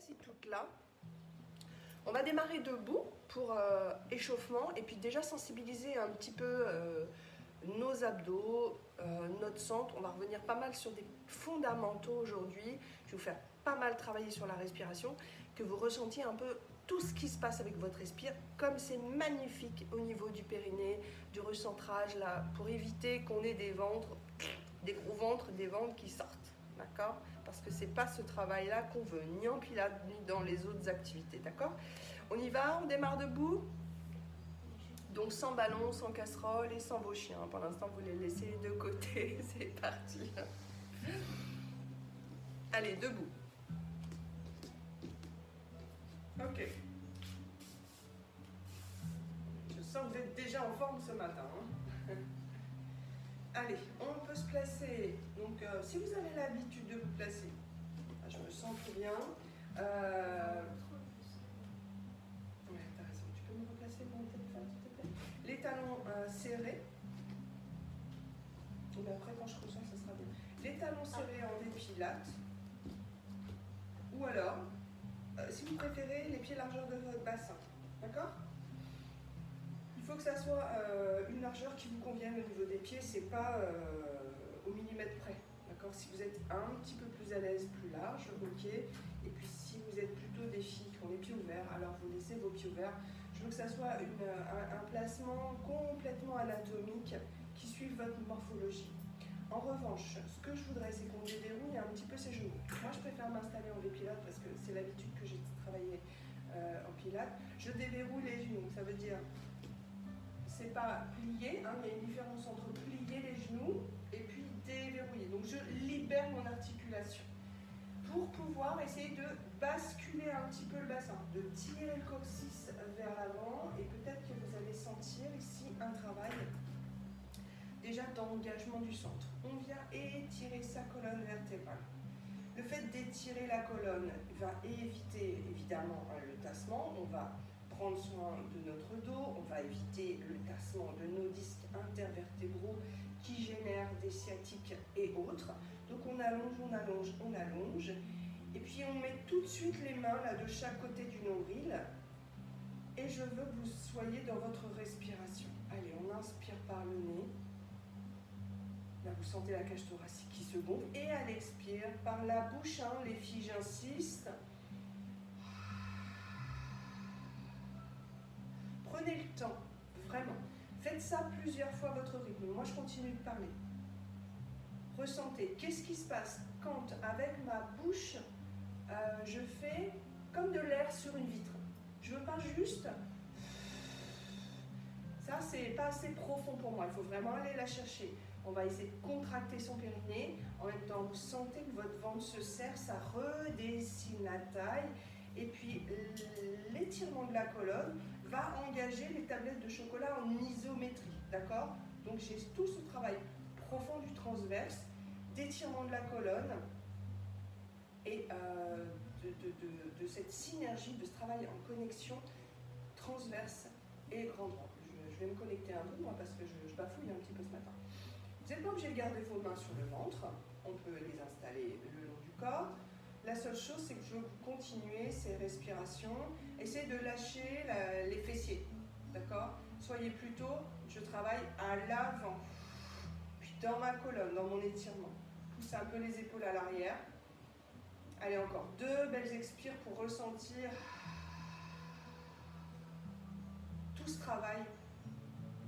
assis toutes là. On va démarrer debout pour échauffement et puis déjà sensibiliser un petit peu nos abdos, notre centre. On va revenir pas mal sur des fondamentaux aujourd'hui. Je vais vous faire pas mal travailler sur la respiration, que vous ressentiez un peu tout ce qui se passe avec votre respire, comme c'est magnifique au niveau du périnée, du recentrage là, pour éviter qu'on ait des ventres, des gros ventres, des ventres qui sortent, d'accord? Parce que c'est pas ce travail-là qu'on veut, ni en pilates, ni dans les autres activités, d'accord? On y va, on démarre debout. Donc sans ballon, sans casserole et sans vos chiens. Pour l'instant, vous les laissez de côté, c'est parti. Allez, debout. Ok. Je sens que vous êtes déjà en forme ce matin. Hein. Allez, on peut se placer. Donc, si vous avez l'habitude de vous placer, je me sens très bien. Ouais, t'as raison. Tu peux me replacer mon téléphone, s'il te plaît? Les talons serrés. Mais après, quand je ressens, ça sera bien. Les talons serrés en dépilates. Ou alors, si vous préférez, les pieds largeur de votre bassin. D'accord? Il faut que ça soit une largeur qui vous convienne au niveau des pieds, c'est pas au millimètre près. D'accord? Si vous êtes un petit peu plus à l'aise, plus large, ok. Et puis si vous êtes plutôt des filles qui ont les pieds ouverts, alors vous laissez vos pieds ouverts. Je veux que ça soit un placement complètement anatomique qui suive votre morphologie. En revanche, ce que je voudrais, c'est qu'on déverrouille un petit peu ses genoux. Moi, je préfère m'installer en V-pilates parce que c'est l'habitude que j'ai de travailler en pilates. Je déverrouille les genoux, ça veut dire, c'est pas plier, hein, il y a une différence entre plier les genoux et puis déverrouiller. Donc, je libère mon articulation pour pouvoir essayer de basculer un petit peu le bassin, de tirer le coccyx vers l'avant et peut-être que vous allez sentir ici un travail déjà d'engagement du centre. On vient étirer sa colonne vertébrale. Le fait d'étirer la colonne va éviter évidemment le tassement. On va prendre soin de notre dos, on va éviter le tassement de nos disques intervertébraux qui génèrent des sciatiques et autres. Donc on allonge, on allonge, on allonge. Et puis on met tout de suite les mains là de chaque côté du nombril. Et je veux que vous soyez dans votre respiration. Allez, on inspire par le nez. Là, vous sentez la cage thoracique qui se gonfle. Et à l'expire, par la bouche, hein, les filles, j'insiste. Prenez le temps, vraiment. Faites ça plusieurs fois à votre rythme. Moi, je continue de parler. Ressentez. Qu'est-ce qui se passe quand, avec ma bouche, je fais comme de l'air sur une vitre? Je ne veux pas juste... Ça, c'est pas assez profond pour moi. Il faut vraiment aller la chercher. On va essayer de contracter son périnée. En même temps, vous sentez que votre ventre se serre, ça redessine la taille. Et puis, l'étirement de la colonne va engager les tablettes de chocolat en isométrie. D'accord? Donc, j'ai tout ce travail profond du transverse, d'étirement de la colonne et de cette synergie, de ce travail en connexion transverse et grand droit. Je vais me connecter un peu, moi, parce que je bafouille un petit peu ce matin. Vous n'êtes pas obligé de garder vos mains sur le ventre. On peut les installer le long du corps. La seule chose, c'est que je veux que vous continuez ces respirations. Essayez de lâcher les fessiers. D'accord? Soyez plutôt, je travaille à l'avant. Puis dans ma colonne, dans mon étirement. Poussez un peu les épaules à l'arrière. Allez, encore 2 belles expires pour ressentir tout ce travail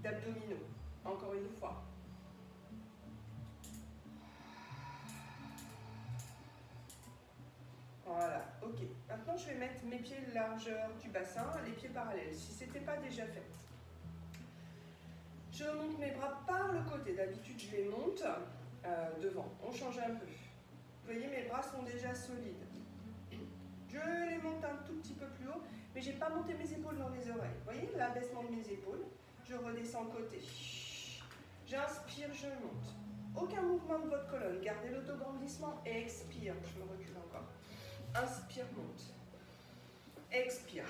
d'abdominaux. Encore une fois. Voilà, ok. Maintenant, je vais mettre mes pieds largeur du bassin, les pieds parallèles, si ce n'était pas déjà fait. Je monte mes bras par le côté. D'habitude, je les monte devant. On change un peu. Vous voyez, mes bras sont déjà solides. Je les monte un tout petit peu plus haut, mais je n'ai pas monté mes épaules dans les oreilles. Vous voyez, l'abaissement de mes épaules. Je redescends côté. J'inspire, je monte. Aucun mouvement de votre colonne. Gardez l'autograndissement et expire. Je me recule encore. Inspire, monte. Expire.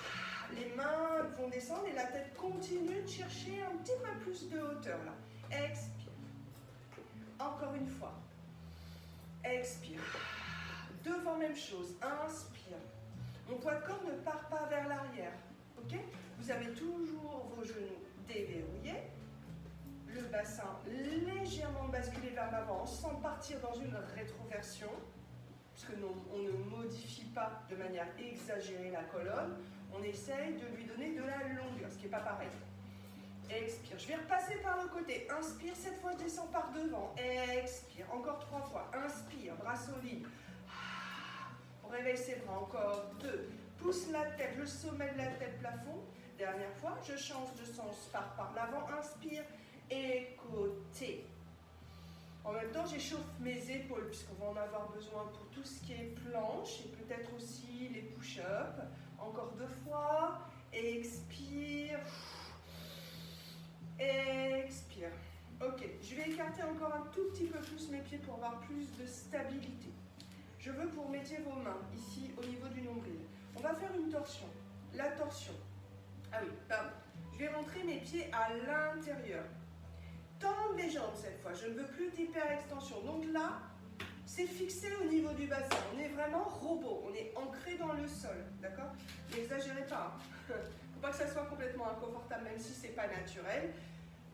Les mains vont descendre et la tête continue de chercher un petit peu plus de hauteur là. Expire. Encore une fois. Expire. Devant, même chose. Inspire. Mon poids de corps ne part pas vers l'arrière. Ok? Vous avez toujours vos genoux déverrouillés, le bassin légèrement basculé vers l'avant sans partir dans une rétroversion, puisque on ne modifie pas de manière exagérée la colonne, on essaye de lui donner de la longueur, ce qui n'est pas pareil. Expire, je vais repasser par le côté, inspire, cette fois je descends par devant, expire, encore 3 fois, inspire, bras solides, on réveille ses bras, encore 2, pousse la tête, le sommet de la tête plafond, dernière fois, je change de sens, pars par l'avant, inspire, et côté. En même temps, j'échauffe mes épaules, puisqu'on va en avoir besoin pour tout ce qui est planche, et peut-être aussi les push-ups, encore 2 fois, expire, expire. Ok, je vais écarter encore un tout petit peu plus mes pieds pour avoir plus de stabilité. Je veux que vous remettiez vos mains ici au niveau du nombril. On va faire une torsion. La torsion. Ah oui, pardon. Je vais rentrer mes pieds à l'intérieur. Tendre les jambes cette fois. Je ne veux plus d'hyperextension. Donc là, c'est fixé au niveau du bassin. On est vraiment robot. On est ancré dans le sol. D'accord? N'exagérez pas. Il ne faut pas que ça soit complètement inconfortable, même si ce n'est pas naturel.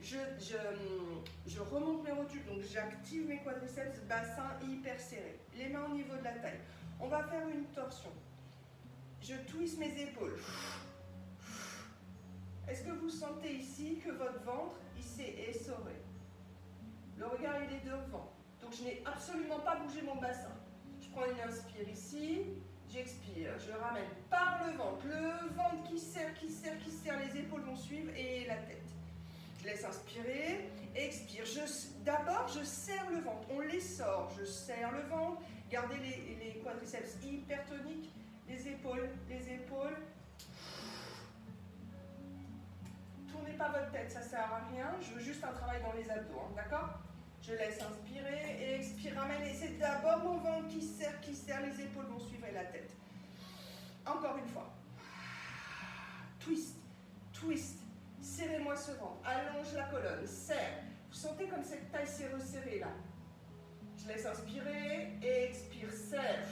Je remonte mes rotules, donc j'active mes quadriceps, bassin hyper serré. Les mains au niveau de la taille. On va faire une torsion. Je twiste mes épaules. Est-ce que vous sentez ici que votre ventre, il s'est essoré? Le regard, il est devant. Donc je n'ai absolument pas bougé mon bassin. Je prends une inspire ici, j'expire, je ramène par le ventre qui serre, les épaules vont suivre et la tête. Je laisse inspirer, expire. D'abord, je serre le ventre, on les sort. Je serre le ventre, gardez les quadriceps hypertoniques, les épaules. Tournez pas votre tête, ça ne sert à rien. Je veux juste un travail dans les abdos, hein, d'accord? Je laisse inspirer et expire, ramène. Et c'est d'abord mon ventre qui serre, les épaules vont suivre et la tête. Encore une fois. Twist, twist. Serrez-moi ce ventre, allonge la colonne, serre. Vous sentez comme cette taille s'est resserrée là. Je laisse inspirer et expire, serre.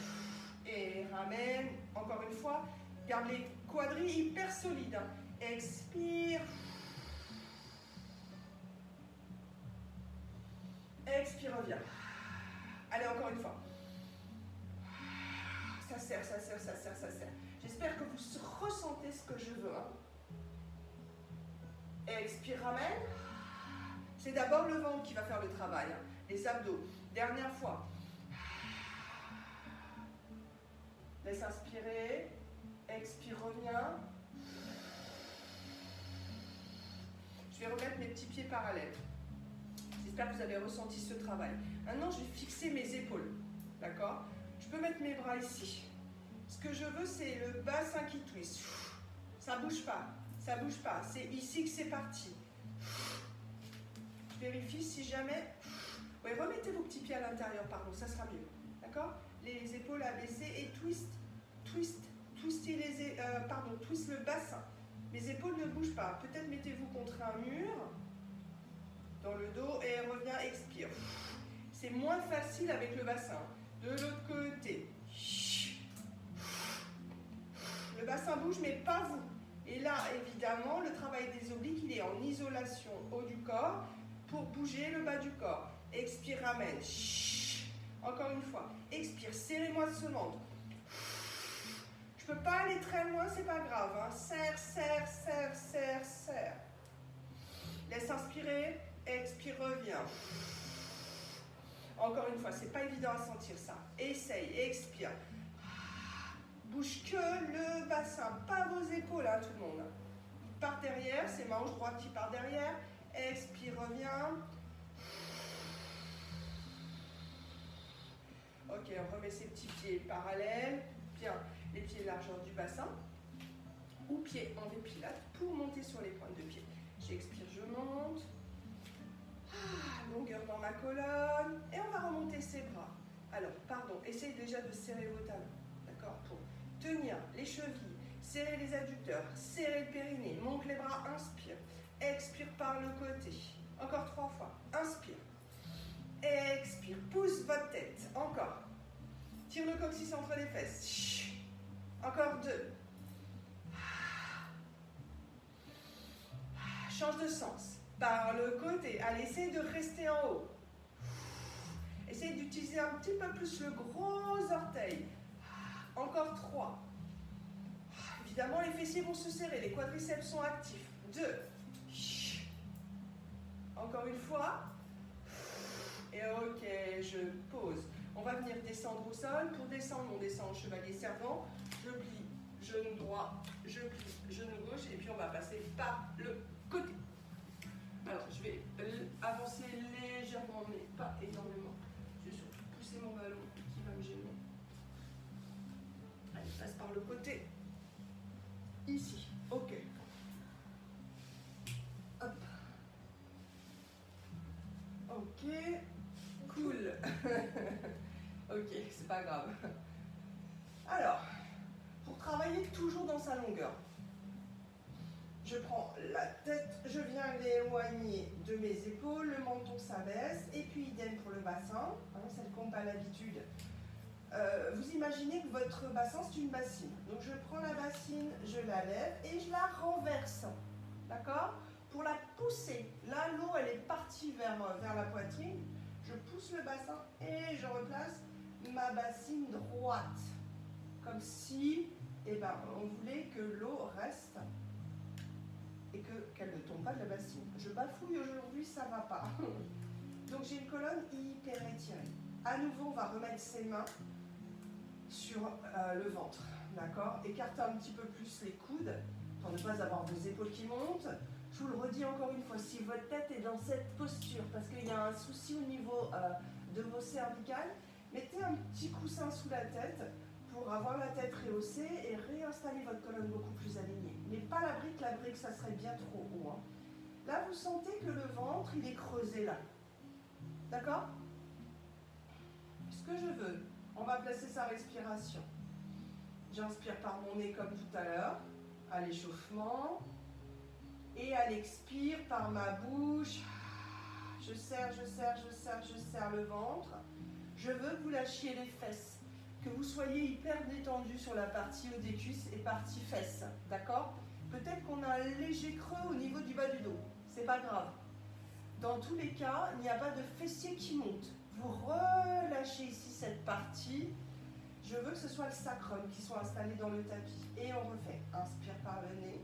Et ramène, encore une fois. Garde les quadris hyper solides. Hein. Expire. Expire, reviens. Allez, encore une fois. Ça serre. J'espère que vous ressentez ce que je veux. Hein. Expire, ramène. C'est d'abord le ventre qui va faire le travail. Hein. Les abdos. Dernière fois. Laisse inspirer. Expire, reviens. Je vais remettre mes petits pieds parallèles. J'espère que vous avez ressenti ce travail. Maintenant, je vais fixer mes épaules. D'accord? Je peux mettre mes bras ici. Ce que je veux, c'est le bassin qui twist. Ça ne bouge pas. Ça ne bouge pas. C'est ici que c'est parti. Je vérifie si jamais... Oui, remettez vos petits pieds à l'intérieur, pardon, ça sera mieux. D'accord? Les épaules abaissées et twist. Twistez twist le bassin. Mes épaules ne bougent pas. Peut-être mettez-vous contre un mur, dans le dos, et reviens, expire. C'est moins facile avec le bassin. De l'autre côté. Le bassin bouge, mais pas vous. Et là, évidemment, le travail des obliques, il est en isolation haut du corps pour bouger le bas du corps. Expire, ramène. Encore une fois. Expire, serrez-moi ce ventre. Je ne peux pas aller très loin, c'est pas grave. Hein. Serre. Laisse inspirer. Expire, reviens. Encore une fois, c'est pas évident à sentir ça. Essaye, expire. Bouge que le bassin, pas vos épaules, hein, tout le monde. Il part derrière, c'est ma hanche droite qui part derrière. Expire, reviens. Ok, on remet ses petits pieds parallèles. Bien, les pieds largeur du bassin. Ou pieds en V-pilate pour monter sur les pointes de pied. J'expire, je monte. Longueur dans ma colonne. Et on va remonter ses bras. Alors, pardon, essaye déjà de serrer vos talons. D'accord? Pour tenir les chevilles, serrer les adducteurs, serrer le périnée. Monte les bras, inspire. Expire par le côté. Encore 3 fois. Inspire. Expire. Pousse votre tête. Encore. Tire le coccyx entre les fesses. Encore 2. Change de sens. Par le côté. Allez, essayez de rester en haut. Essayez d'utiliser un petit peu plus le gros orteil. Encore 3. Évidemment, les fessiers vont se serrer, les quadriceps sont actifs. 2. Encore une fois. Et ok, je pose. On va venir descendre au sol. Pour descendre, on descend en chevalier servant. Je plie, genou droit, je plie, genou gauche. Et puis on va passer par le côté. Alors, je vais avancer légèrement, mais pas énormément. Je vais surtout pousser mon ballon qui va me gêner. Allez, passe par le côté. Ici. Ok. Hop. Ok. Cool. Ok, c'est pas grave. Alors, pour travailler toujours dans sa longueur, je prends la tête, je viens l'éloigner de mes épaules, le menton s'abaisse, et puis idem pour le bassin, hein, celle qu'on n'a pas l'habitude. Vous imaginez que votre bassin c'est une bassine. Donc je prends la bassine, je la lève et je la renverse. D'accord? Pour la pousser, là l'eau elle est partie vers la poitrine. Je pousse le bassin et je replace ma bassine droite. Comme si on voulait que l'eau reste et qu'elle ne tombe pas de la bassine. Je bafouille aujourd'hui, ça ne va pas. Donc j'ai une colonne hyper étirée. À nouveau, on va remettre ses mains sur le ventre. D'accord? Écartez un petit peu plus les coudes pour ne pas avoir vos épaules qui montent. Je vous le redis encore une fois, si votre tête est dans cette posture, parce qu'il y a un souci au niveau de vos cervicales, mettez un petit coussin sous la tête pour avoir la tête rehaussée et réinstaller votre colonne beaucoup plus alignée. Mais pas la brique ça serait bien trop haut. Hein. Là, vous sentez que le ventre, il est creusé là. D'accord? Ce que je veux, on va placer sa respiration. J'inspire par mon nez comme tout à l'heure, à l'échauffement. Et à l'expire par ma bouche. Je serre, je serre, je serre, je serre le ventre. Je veux que vous lâchiez les fesses. Que vous soyez hyper détendu sur la partie haut des cuisses et partie fesses. D'accord? Peut-être qu'on a un léger creux au niveau du bas du dos. C'est pas grave. Dans tous les cas, il n'y a pas de fessiers qui montent. Vous relâchez ici cette partie. Je veux que ce soit le sacrum qui soit installé dans le tapis. Et on refait. Inspire par le nez.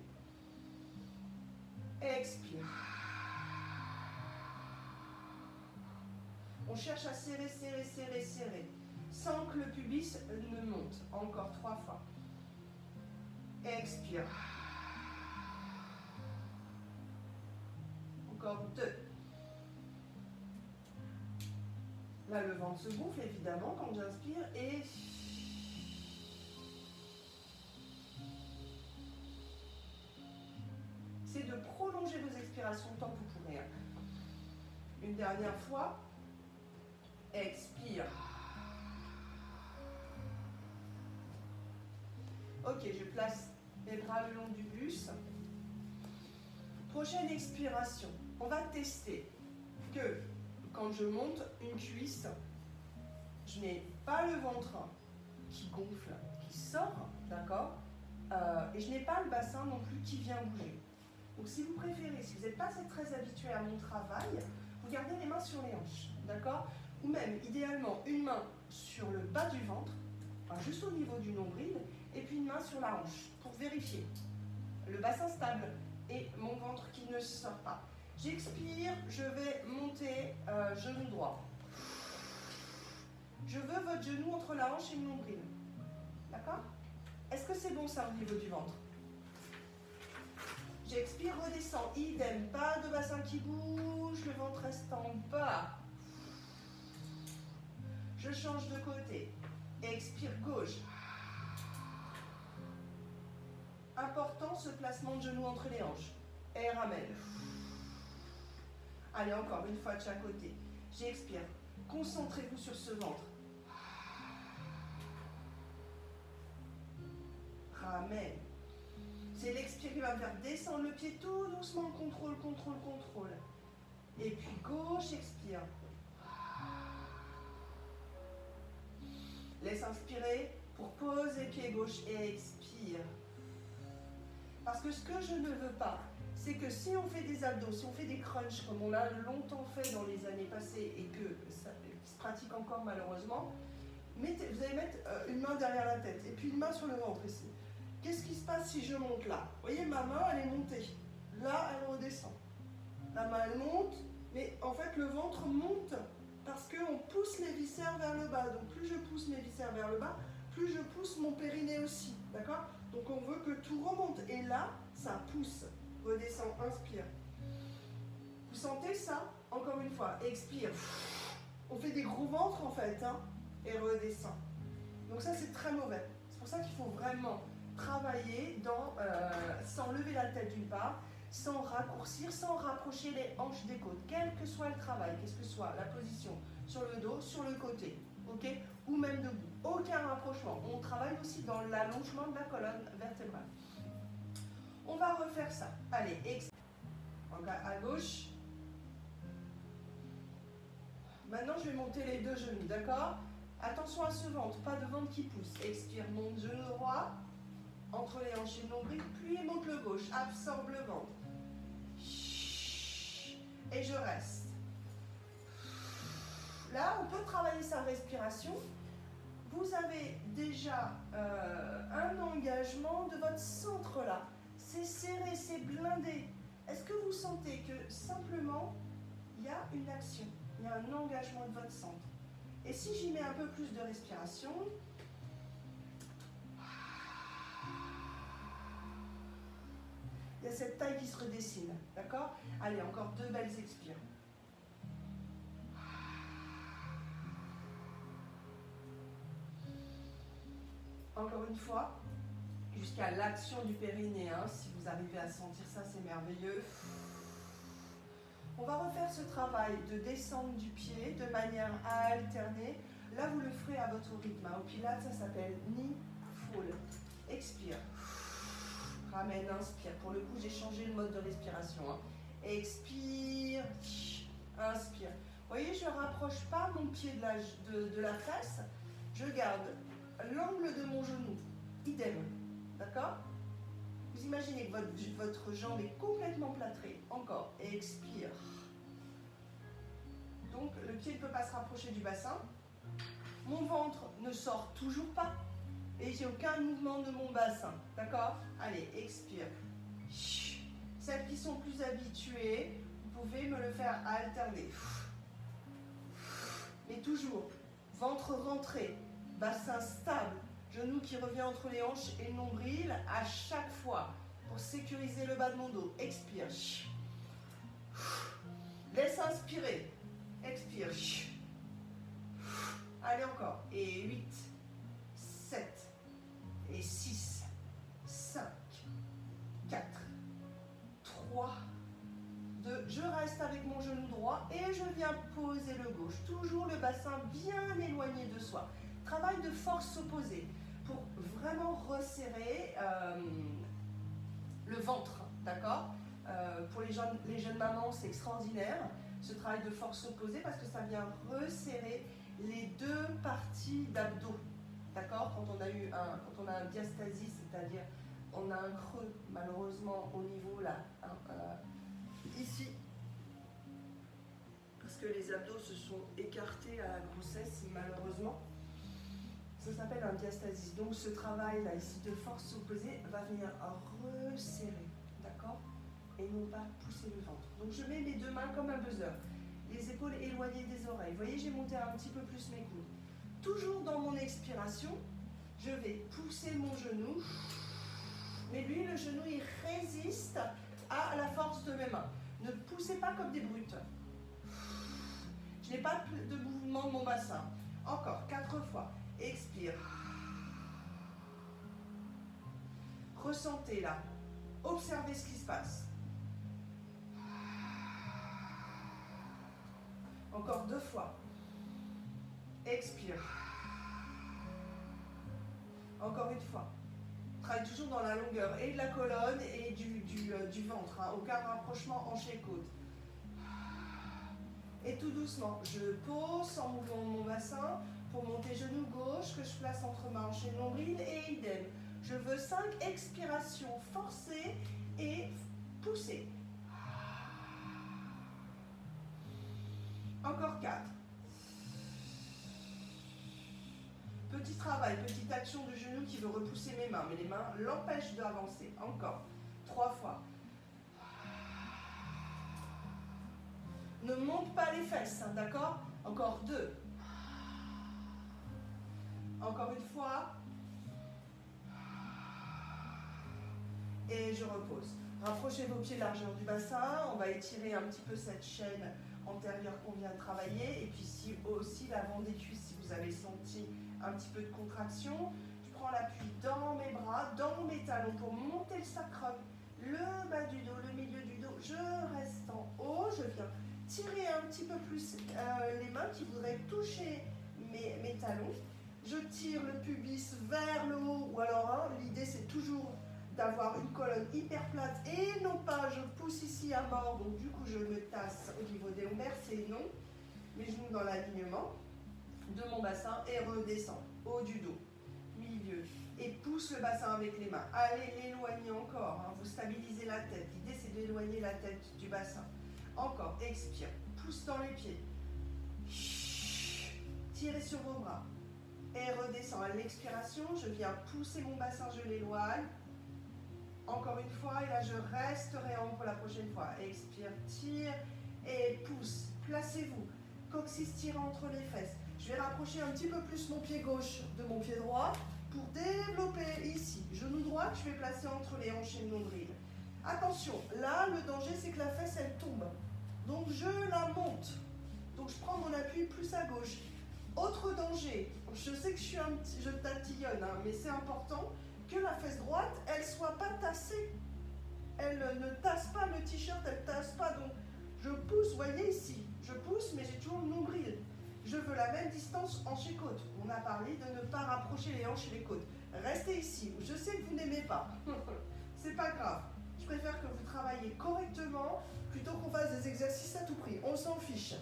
Expire. On cherche à serrer, serrer, serrer, serrer. Sans que le pubis ne monte. Encore 3 fois. Expire. Encore 2. Là, le ventre se gonfle, évidemment, quand j'inspire. Et c'est de prolonger vos expirations tant que vous pourrez. Une dernière fois. Expire. Ok, je place les bras le long du buste. Prochaine expiration. On va tester que quand je monte une cuisse, je n'ai pas le ventre qui gonfle, qui sort, d'accord, et je n'ai pas le bassin non plus qui vient bouger. Donc si vous préférez, si vous n'êtes pas très habitué à mon travail, vous gardez les mains sur les hanches, d'accord? Ou même, idéalement, une main sur le bas du ventre, enfin, juste au niveau du nombril, et puis une main sur la hanche, pour vérifier le bassin stable et mon ventre qui ne sort pas. J'expire, je vais monter genou droit. Je veux votre genou entre la hanche et le nombril. D'accord? Est-ce que c'est bon ça au niveau du ventre? J'expire, redescends. Idem, pas de bassin qui bouge, le ventre reste en bas. Je change de côté. Expire, gauche. Important ce placement de genou entre les hanches. Et ramène. Allez, encore une fois de chaque côté. J'expire. Concentrez-vous sur ce ventre. Ramène. C'est l'expire qui va me faire descendre le pied tout doucement. Contrôle, contrôle, contrôle. Et puis gauche, expire. Laisse inspirer. pour poser pied gauche et expire. Parce que ce que je ne veux pas, c'est que si on fait des abdos, si on fait des crunchs comme on a longtemps fait dans les années passées et que ça se pratique encore malheureusement, vous allez mettre une main derrière la tête et puis une main sur le ventre ici. Qu'est-ce qui se passe si je monte là? Vous voyez, ma main, elle est montée. Là, elle redescend. La main, elle monte, mais en fait, le ventre monte parce qu'on pousse les viscères vers le bas. Donc, plus je pousse mes viscères vers le bas, plus je pousse mon périnée aussi. D'accord? Donc, on veut que tout remonte. Et là, ça pousse. Redescend, inspire. Vous sentez ça? Encore une fois, expire. On fait des gros ventres, en fait, hein, et redescend. Donc, ça, c'est très mauvais. C'est pour ça qu'il faut vraiment travailler sans lever la tête d'une part, sans raccourcir, sans rapprocher les hanches des côtes, quel que soit le travail, qu'est-ce que soit la position sur le dos, sur le côté, ok, ou même debout, aucun rapprochement. On travaille aussi dans l'allongement de la colonne vertébrale. On va refaire ça. Allez, encore à gauche. Maintenant, je vais monter les deux genoux, d'accord? Attention à ce ventre, pas de ventre qui pousse. Expire, monte genou droit, entre les hanches et le nombril, puis monte le gauche, absorbe le ventre. Et je reste. Là, on peut travailler sa respiration. Vous avez déjà un engagement de votre centre là. C'est serré, c'est blindé. Est-ce que vous sentez que simplement, il y a une action, il y a un engagement de votre centre? Et si j'y mets un peu plus de respiration, il y a cette taille qui se redessine, d'accord? Allez, encore deux belles expires. Encore une fois, jusqu'à l'action du périnée, hein. Si vous arrivez à sentir ça, c'est merveilleux. On va refaire ce travail de descente du pied de manière à alterner. Là, vous le ferez à votre rythme. Au Pilates, ça s'appelle knee fall. Expire. Ramène, inspire. Pour le coup, j'ai changé le mode de respiration. Hein. Expire. Inspire. Vous voyez, je ne rapproche pas mon pied de la fesse. Je garde l'angle de mon genou. Idem. D'accord? Vous imaginez que votre jambe est complètement plâtrée. Encore. Expire. Donc, le pied ne peut pas se rapprocher du bassin. Mon ventre ne sort toujours pas. Et j'ai aucun mouvement de mon bassin. D'accord? Allez, expire. Celles qui sont plus habituées, vous pouvez me le faire alterner. Mais toujours, ventre rentré, bassin stable, genou qui revient entre les hanches et le nombril à chaque fois pour sécuriser le bas de mon dos. Expire. Laisse inspirer. Expire. Allez encore. Et 8, 7, et 6, 5, 4, 3, 2. Je reste avec mon genou droit et je viens poser le gauche. Toujours le bassin bien éloigné de soi. Travail de force opposée pour vraiment resserrer le ventre, d'accord? Pour les jeunes mamans, c'est extraordinaire, ce travail de force opposée, parce que ça vient resserrer les deux parties d'abdos, d'accord? Quand on a un diastasie, c'est-à-dire on a un creux, malheureusement, au niveau là, ici, parce que les abdos se sont écartés à la grossesse, malheureusement. Ça s'appelle un diastasis. Donc ce travail-là ici de force opposée va venir resserrer, d'accord? Et non pas pousser le ventre. Donc je mets mes deux mains comme un buzzer. Les épaules éloignées des oreilles. Vous voyez, j'ai monté un petit peu plus mes coudes. Toujours dans mon expiration, je vais pousser mon genou. Mais lui, le genou, il résiste à la force de mes mains. Ne poussez pas comme des brutes. Je n'ai pas de mouvement de mon bassin. Encore, 4 fois. Expire. Ressentez là. Observez ce qui se passe. Encore 2 fois. Expire. Encore une fois. Travaille toujours dans la longueur et de la colonne et du ventre. Hein. Aucun rapprochement hanche-côte. Et tout doucement, je pose sans mouvement de mon bassin pour monter genou gauche que je place entre ma hanche et le nombril et idem. Je veux 5 expirations forcées et poussées. Encore 4. Petit travail, petite action de genou qui veut repousser mes mains, mais les mains l'empêchent d'avancer. Encore 3 fois. Ne monte pas les fesses, hein, d'accord? Encore 2. Encore une fois. Et je repose. Rapprochez vos pieds largeur du bassin. On va étirer un petit peu cette chaîne antérieure qu'on vient de travailler. Et puis si aussi l'avant des cuisses, si vous avez senti un petit peu de contraction. Je prends l'appui dans mes bras, dans mes talons pour monter le sacrum, le bas du dos, le milieu du dos. Je reste en haut. Je viens tirer un petit peu plus les mains qui voudraient toucher mes talons. Je tire le pubis vers le haut, ou alors hein, l'idée c'est toujours d'avoir une colonne hyper plate et non pas je pousse ici à mort, donc du coup je me tasse au niveau des lombaires, c'est non. Mes genoux dans l'alignement de mon bassin et redescends, haut du dos, milieu. Et pousse le bassin avec les mains. Allez l'éloigner encore, hein, vous stabilisez la tête. L'idée c'est d'éloigner la tête du bassin. Encore, expire, pousse dans les pieds. Tirez sur vos bras. Et redescends. À l'expiration, je viens pousser mon bassin, je l'éloigne. Encore une fois, et là je resterai en haut pour la prochaine fois. Expire, tire et pousse. Placez-vous. Coccyx tiré entre les fesses. Je vais rapprocher un petit peu plus mon pied gauche de mon pied droit pour développer ici. Genou droit que je vais placer entre les hanches et le nombril. Attention, là le danger c'est que la fesse elle tombe. Donc je la monte. Donc je prends mon appui plus à gauche. Autre danger, je sais que je tatillonne, hein, mais c'est important que la fesse droite, elle soit pas tassée. Elle ne tasse pas le t-shirt, elle tasse pas. Donc je pousse, voyez ici, je pousse, mais j'ai toujours le nombril. Je veux la même distance hanche et côte. On a parlé de ne pas rapprocher les hanches et les côtes. Restez ici. Je sais que vous n'aimez pas. C'est pas grave. Je préfère que vous travailliez correctement plutôt qu'on fasse des exercices à tout prix. On s'en fiche.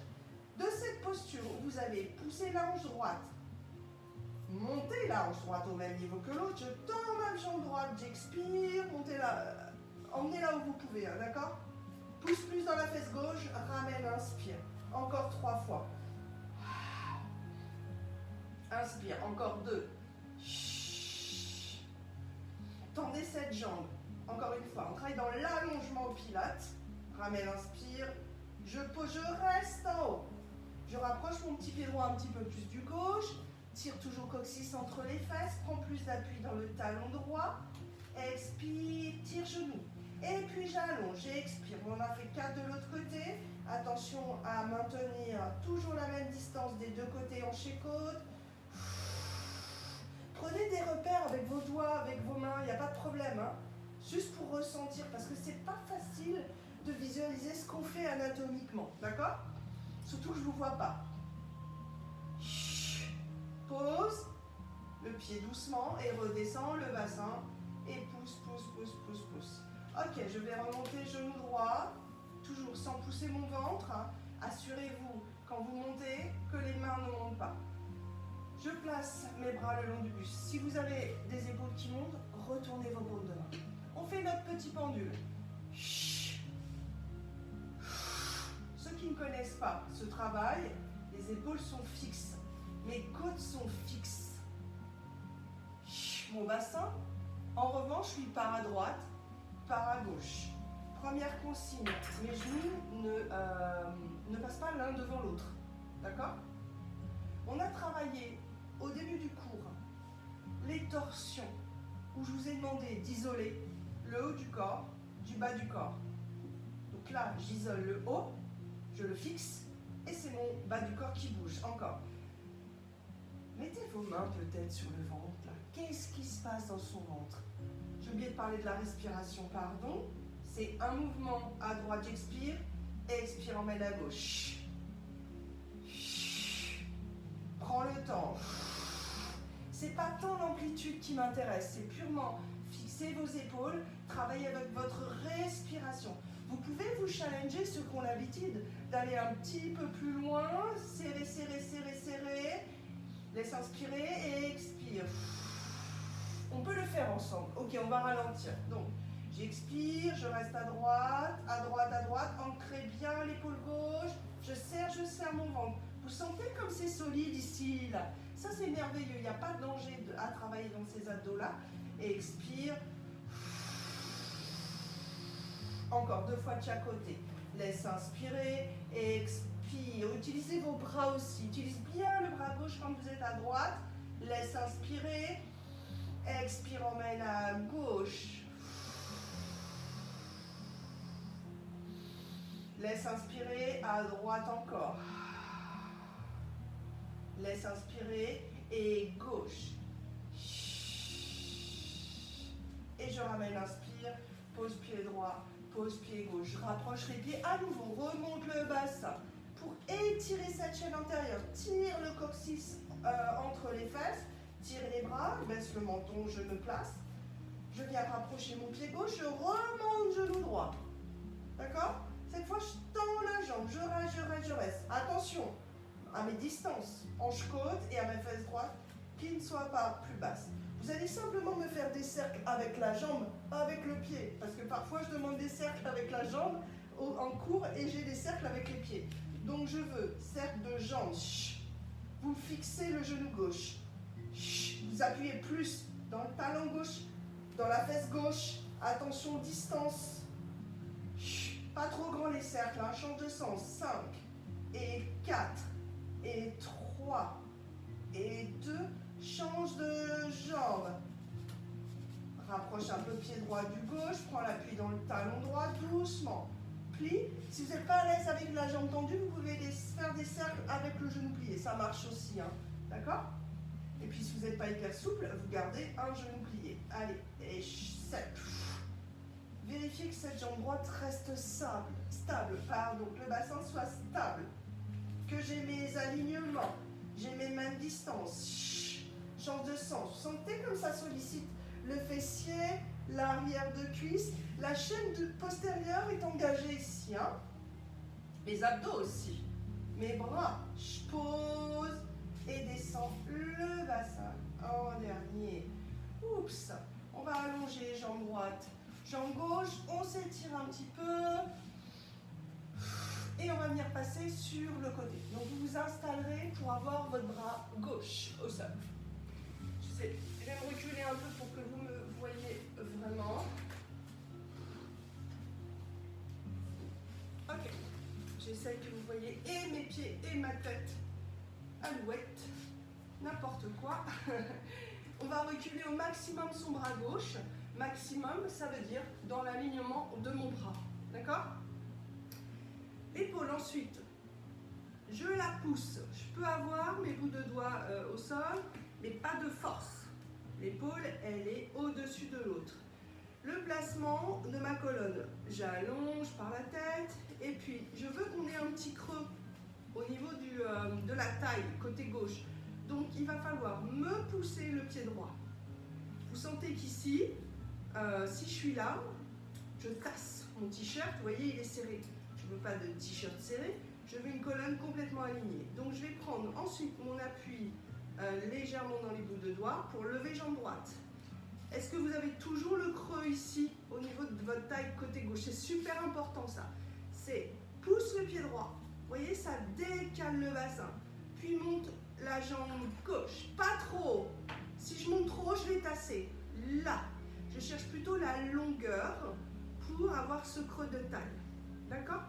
De cette posture, vous avez poussé la hanche droite, montez la hanche droite au même niveau que l'autre, je tends ma jambe droite, j'expire, montez-la, emmenez-la où vous pouvez, hein, d'accord? Pousse plus dans la fesse gauche, ramène, inspire. Encore 3 fois. Inspire, encore 2. Tendez cette jambe. Encore une fois, on travaille dans l'allongement au pilate. Ramène, inspire. Je pose, je reste en haut. Je rapproche mon petit pied droit un petit peu plus du gauche. Tire toujours coccyx entre les fesses. Prends plus d'appui dans le talon droit. Expire, tire genou. Et puis j'allonge, expire. On a fait 4 de l'autre côté. Attention à maintenir toujours la même distance des deux côtés hanche et côte. Prenez des repères avec vos doigts, avec vos mains, il n'y a pas de problème. Hein. Juste pour ressentir, parce que c'est pas facile de visualiser ce qu'on fait anatomiquement. D'accord? Surtout que je ne vous vois pas. Pose, le pied doucement et redescend le bassin. Et pousse, pousse, pousse, pousse, pousse. Ok, je vais remonter genou droit, toujours sans pousser mon ventre. Hein. Assurez-vous, quand vous montez, que les mains ne montent pas. Je place mes bras le long du buste. Si vous avez des épaules qui montent, retournez vos paumes de main. On fait notre petit pendule. Ceux qui ne connaissent pas ce travail, les épaules sont fixes. Mes côtes sont fixes. Mon bassin, en revanche, lui part à droite, part à gauche. Première consigne, mes genoux ne passent pas l'un devant l'autre. D'accord? On a travaillé au début du cours les torsions où je vous ai demandé d'isoler le haut du corps du bas du corps. Donc là, j'isole le haut, je le fixe et c'est mon bas du corps qui bouge. Encore. Mettez vos mains peut-être sur le ventre. Là. Qu'est-ce qui se passe dans son ventre? J'ai oublié de parler de la respiration, pardon. C'est un mouvement à droite, j'expire, expire, emmène à gauche. Prends le temps. C'est pas tant l'amplitude qui m'intéresse, c'est purement fixer vos épaules, travailler avec votre respiration. Vous pouvez vous challenger ceux qui ont l'habitude d'aller un petit peu plus loin, serrer, serrer, serrer, serrer. Laisse inspirer et expire. On peut le faire ensemble. Ok, on va ralentir. Donc, j'expire, je reste à droite, à droite, à droite. Ancrez bien l'épaule gauche. Je serre mon ventre. Vous sentez comme c'est solide ici, là. Ça, c'est merveilleux. Il n'y a pas de danger à travailler dans ces abdos-là. Et expire. Encore 2 fois de chaque côté. Laisse inspirer et expire. Utilisez vos bras aussi. Utilisez bien le bras gauche quand vous êtes à droite. Laisse inspirer. Expire, emmène à gauche. Laisse inspirer, à droite encore. Laisse inspirer et gauche. Et je ramène, inspire, pose pied droit, pose pied gauche. Je rapproche les pieds à nouveau, remonte le bassin. Pour étirer cette chaîne antérieure, tire le coccyx entre les fesses, tire les bras, baisse le menton, je me place. Je viens rapprocher mon pied gauche, je remonte genou droit. D'accord? Cette fois, je tends la jambe, je reste. Attention à mes distances, hanche-côte et à mes fesses droites, qui ne soient pas plus basses. Vous allez simplement me faire des cercles avec la jambe, pas avec le pied. Parce que parfois, je demande des cercles avec la jambe en cours et j'ai des cercles avec les pieds. Donc, je veux cercle de jambes. Vous fixez le genou gauche. Vous appuyez plus dans le talon gauche, dans la fesse gauche. Attention, distance. Pas trop grand les cercles, hein. Change de sens. 5 et 4 et 3 et 2. Change de jambe. Rapproche un peu le pied droit du gauche. Prends l'appui dans le talon droit doucement. Plie. Si vous n'êtes pas à l'aise avec la jambe tendue, vous pouvez faire des cercles avec le genou plié. Ça marche aussi. Hein. D'accord? Et puis si vous n'êtes pas hyper souple, vous gardez un genou plié. Allez. Et 7. Vérifiez que cette jambe droite reste stable, que le bassin soit stable, que j'ai mes alignements, j'ai mes mains de distance, change de sens. Vous sentez comme ça sollicite le fessier, l'arrière de cuisse, la chaîne postérieure est engagée ici, hein. Mes abdos aussi, mes bras, je pose et descends le bassin en dernier. Oups, on va allonger jambe droite. Jambe gauche, on s'étire un petit peu et on va venir passer sur le côté. Donc vous vous installerez pour avoir votre bras gauche au sol. Je vais me reculer un peu pour que vous me voyez vraiment. Ok, j'essaye que vous voyez et mes pieds et ma tête. Alouette, n'importe quoi. On va reculer au maximum son bras gauche. Maximum, ça veut dire dans l'alignement de mon bras. D'accord? L'épaule ensuite, je la pousse. Je peux avoir mes bouts de doigts au sol, mais pas de force. L'épaule, elle est au-dessus de l'autre. Le placement de ma colonne, j'allonge par la tête et puis je veux qu'on ait un petit creux au niveau de la taille, côté gauche. Donc il va falloir me pousser le pied droit. Vous sentez qu'ici, si je suis là, je tasse mon t-shirt, vous voyez, il est serré. Je ne veux pas de t-shirt serré, je veux une colonne complètement alignée. Donc je vais prendre ensuite mon appui légèrement dans les bouts de doigts pour lever jambe droite. Est-ce que vous avez toujours le creux ici, au niveau de votre taille côté gauche? C'est super important ça. C'est pousse le pied droit, vous voyez, ça décale le bassin. Puis monte la jambe gauche, pas trop. Si je monte trop, je vais tasser. Là. Je cherche plutôt la longueur pour avoir ce creux de taille. D'accord?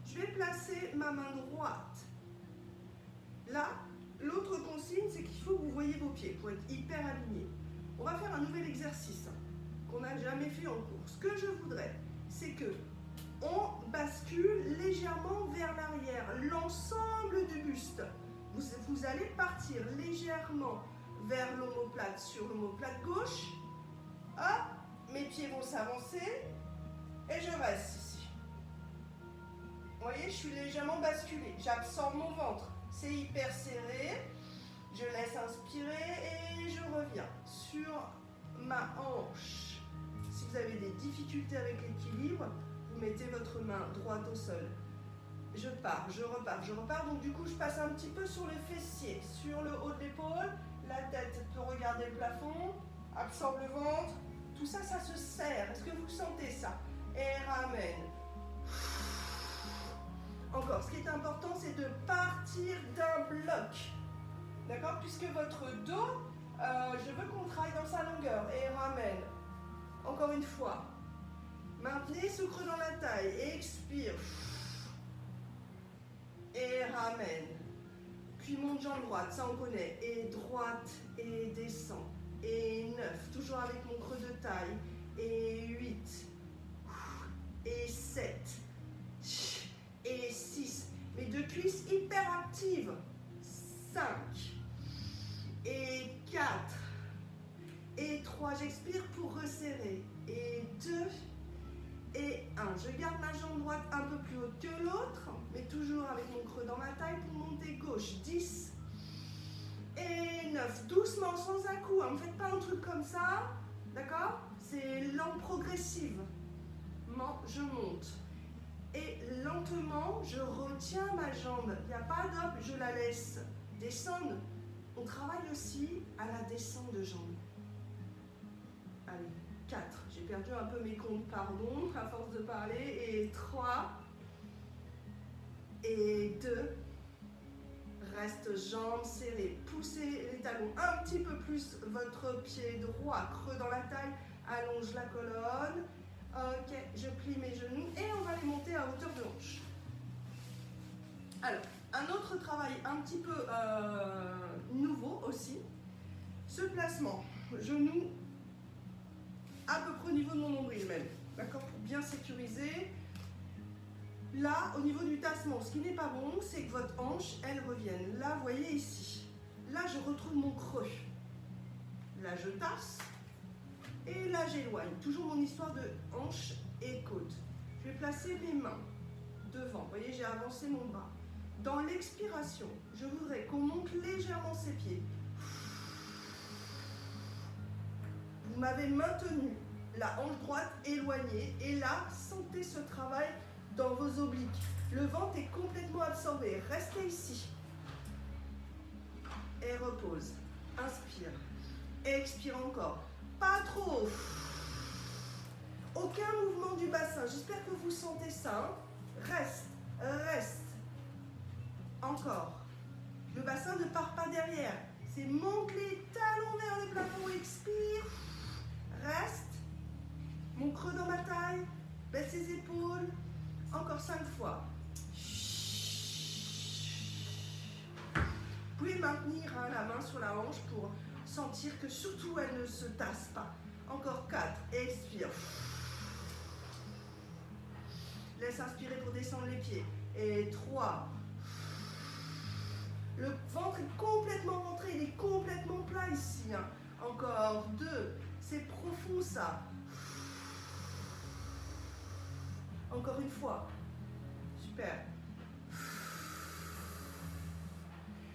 Je vais placer ma main droite. Là, l'autre consigne, c'est qu'il faut que vous voyez vos pieds pour être hyper aligné. On va faire un nouvel exercice qu'on n'a jamais fait en cours. Ce que je voudrais, c'est que on bascule légèrement vers l'arrière, l'ensemble du buste. Vous allez partir légèrement vers l'omoplate sur l'omoplate gauche. Hop, mes pieds vont s'avancer et je reste ici. Vous voyez, je suis légèrement basculée. J'absorbe mon ventre. C'est hyper serré. Je laisse inspirer et je reviens sur ma hanche. Si vous avez des difficultés avec l'équilibre, vous mettez votre main droite au sol. je pars, je repars, je repars. Donc du coup, je passe un petit peu sur le fessier, sur le haut de l'épaule. La tête peut regarder le plafond, absorbe le ventre. Tout ça, ça se serre. Est-ce que vous sentez ça? Et ramène. Encore, ce qui est important, c'est de partir d'un bloc. D'accord? Puisque votre dos, je veux qu'on travaille dans sa longueur. Et ramène. Encore une fois. Maintenez ce creux dans la taille. Expire. Et ramène. Puis monte jambe droite, ça on connaît. Et droite, et descend. Et 9, toujours avec mon creux de taille. Et 8. Et 7. Et 6. Mes deux cuisses hyper actives. 5. Et 4. Et 3. J'expire pour resserrer. Et 2. Et 1. Je garde ma jambe droite un peu plus haute que l'autre, mais toujours avec mon creux dans ma taille pour monter gauche. 10. Et 9. Doucement, sans un coup. Ne faites pas un truc comme ça. D'accord? C'est lent, progressivement. Je monte. Et lentement, je retiens ma jambe. Il n'y a pas d'hop, je la laisse descendre. On travaille aussi à la descente de jambe. Allez, 4. J'ai perdu un peu mes comptes, pardon, à force de parler. Et 3. Et 2. Reste jambes serrées. Poussez les talons un petit peu plus. Votre pied droit, creux dans la taille. Allonge la colonne. Ok, je plie mes genoux et on va les monter à hauteur de hanche. Alors, un autre travail un petit peu nouveau aussi. Ce placement, genou à peu près au niveau de mon nombril même. D'accord, pour bien sécuriser. Là, au niveau du tassement, ce qui n'est pas bon, c'est que votre hanche, elle revienne. Là, vous voyez ici. Là, je retrouve mon creux. Là, je tasse. Et là, j'éloigne. Toujours mon histoire de hanche et côte. Je vais placer mes mains devant. Vous voyez, j'ai avancé mon bras. Dans l'expiration, je voudrais qu'on monte légèrement ses pieds. Vous m'avez maintenu la hanche droite éloignée. Et là, sentez ce travail dans vos obliques. Le ventre est complètement absorbé. Restez ici. Et repose. Inspire. Expire encore. Pas trop. Aucun mouvement du bassin. J'espère que vous sentez ça. Reste. Reste. Encore. Le bassin ne part pas derrière. C'est monte les talons vers le plafond. Expire. Reste. Mon creux dans ma taille. Baisse les épaules. Encore 5 fois. Vous pouvez maintenir la main sur la hanche pour sentir que surtout elle ne se tasse pas. Encore 4. Expire. Laisse inspirer pour descendre les pieds. Et 3. Le ventre est complètement rentré. Il est complètement plat ici. Encore 2. C'est profond ça. Encore une fois. Super.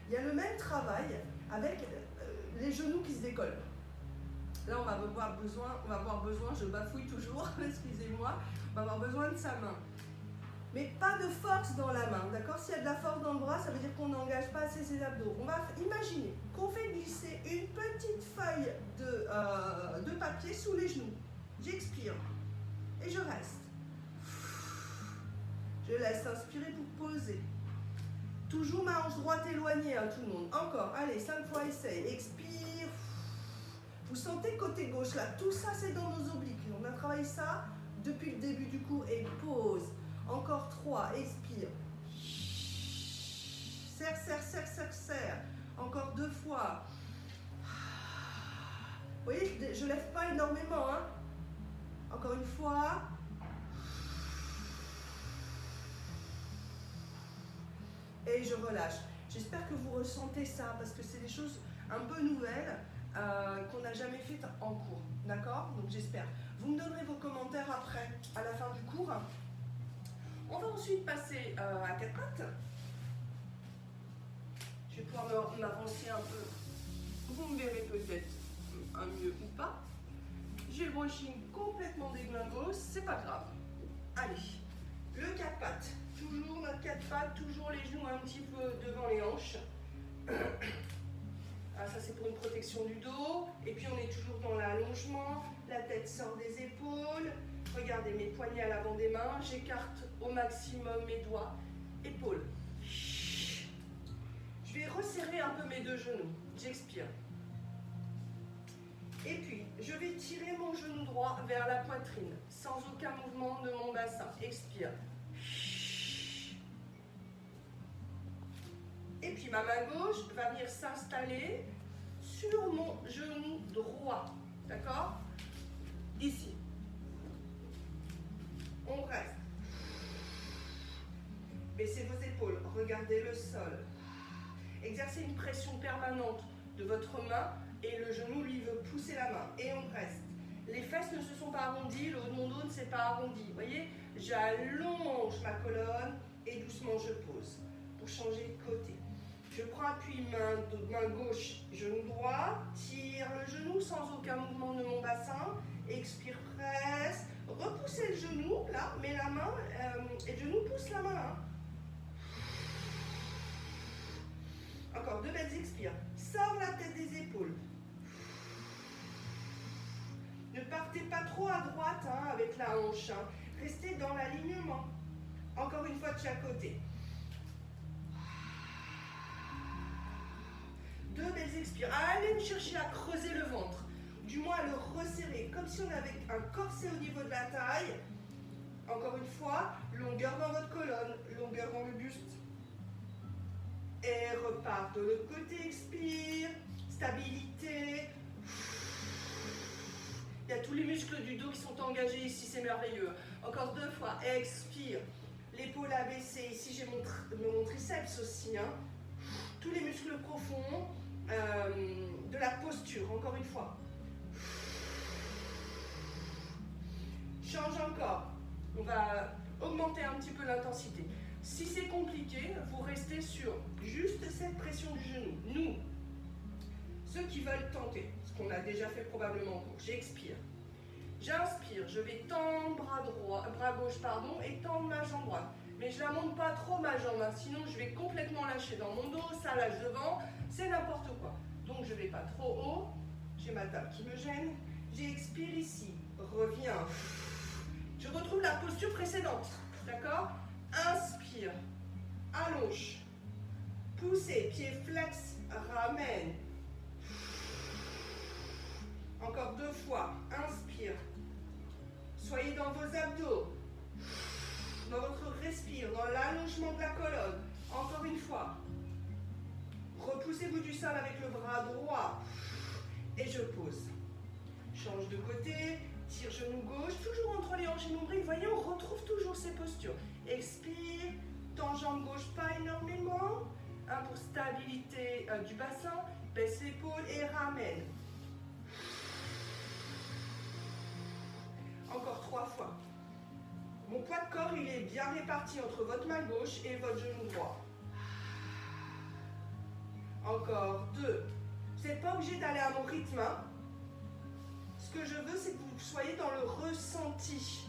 Il y a le même travail avec les genoux qui se décollent. Là, on va avoir besoin, je bafouille toujours, excusez-moi, on va avoir besoin de sa main. Mais pas de force dans la main, d'accord? S'il y a de la force dans le bras, ça veut dire qu'on n'engage pas assez ses abdos. On va imaginer qu'on fait glisser une petite feuille de papier sous les genoux. J'expire et je reste. Je laisse inspirer pour poser. Toujours ma hanche droite éloignée, tout le monde. Encore, allez, 5 fois, essaye. Expire. Vous sentez côté gauche, là, tout ça, c'est dans nos obliques. On a travaillé ça depuis le début du cours et pause. Encore 3, expire. Serre, serre, serre, serre, serre. Encore 2 fois. Vous voyez, je ne lève pas énormément. Encore une fois. Et je relâche. J'espère que vous ressentez ça parce que c'est des choses un peu nouvelles qu'on n'a jamais faites en cours. D'accord? Donc j'espère. Vous me donnerez vos commentaires après, à la fin du cours. On va ensuite passer à 4 pattes. Je vais pouvoir m'avancer un peu. Vous me verrez peut-être un mieux ou pas. J'ai le brushing complètement déglingos, c'est pas grave. Allez, le 4 pattes. toujours notre 4 pattes, toujours les genoux un petit peu devant les hanches. Ah, ça c'est pour une protection du dos. Et puis on est toujours dans l'allongement, la tête sort des épaules. Regardez mes poignets à l'avant des mains, j'écarte au maximum mes doigts, épaules. Je vais resserrer un peu mes deux genoux, j'expire. Et puis, je vais tirer mon genou droit vers la poitrine, sans aucun mouvement de mon bassin. Expire. Et puis, ma main gauche va venir s'installer sur mon genou droit. D'accord? Ici. On reste. Baissez vos épaules, regardez le sol. Exercez une pression permanente de votre main et le genou, lui, veut pousser la main. Et on reste. Les fesses ne se sont pas arrondies, le haut de mon dos ne s'est pas arrondi. Vous voyez, j'allonge ma colonne et doucement je pose pour changer de côté. Je prends appui main gauche, genou droit, tire le genou sans aucun mouvement de mon bassin, expire, presse, repoussez le genou, là, mets la main, et le genou pousse la main. Hein. Encore 2 belles expires. Sors la tête des épaules. Ne partez pas trop à droite hein, avec la hanche. Hein. Restez dans l'alignement. Encore une fois de chaque côté. 2 belles expires. Allez me chercher à creuser le ventre. Du moins à le resserrer. Comme si on avait un corset au niveau de la taille. Encore une fois, longueur dans votre colonne, longueur dans le buste. Et repart de l'autre côté, expire, stabilité. Il y a tous les muscles du dos qui sont engagés ici, c'est merveilleux. Encore 2 fois, expire. L'épaule abaissée, ici j'ai mon triceps aussi. Hein. Tous les muscles profonds de la posture, encore une fois. Change encore. On va augmenter un petit peu l'intensité. Si c'est compliqué, vous restez sur juste cette pression du genou. Nous, ceux qui veulent tenter, ce qu'on a déjà fait probablement en cours, j'expire. J'inspire, je vais tendre bras gauche et tendre ma jambe droite. Mais je ne la monte pas trop ma jambe, hein, sinon je vais complètement lâcher dans mon dos, ça lâche devant, c'est n'importe quoi. Donc je ne vais pas trop haut, j'ai ma table qui me gêne, j'expire ici, reviens. Je retrouve la posture précédente, d'accord? Inspire, allonge, poussez, pied flex, ramène. Encore 2 fois, inspire. Soyez dans vos abdos, dans votre respire, dans l'allongement de la colonne. Encore une fois. Repoussez-vous du sol avec le bras droit. Et je pose. Change de côté, tire genou gauche, toujours entre les hanches et nombril. Vous voyez, on retrouve toujours ces postures. Expire, tends jambe gauche pas énormément. Pour stabilité du bassin, baisse l'épaule et ramène. Encore 3 fois. Mon poids de corps, il est bien réparti entre votre main gauche et votre genou droit. Encore 2. Vous n'êtes pas obligé d'aller à mon rythme. Hein. Ce que je veux, c'est que vous soyez dans le ressenti.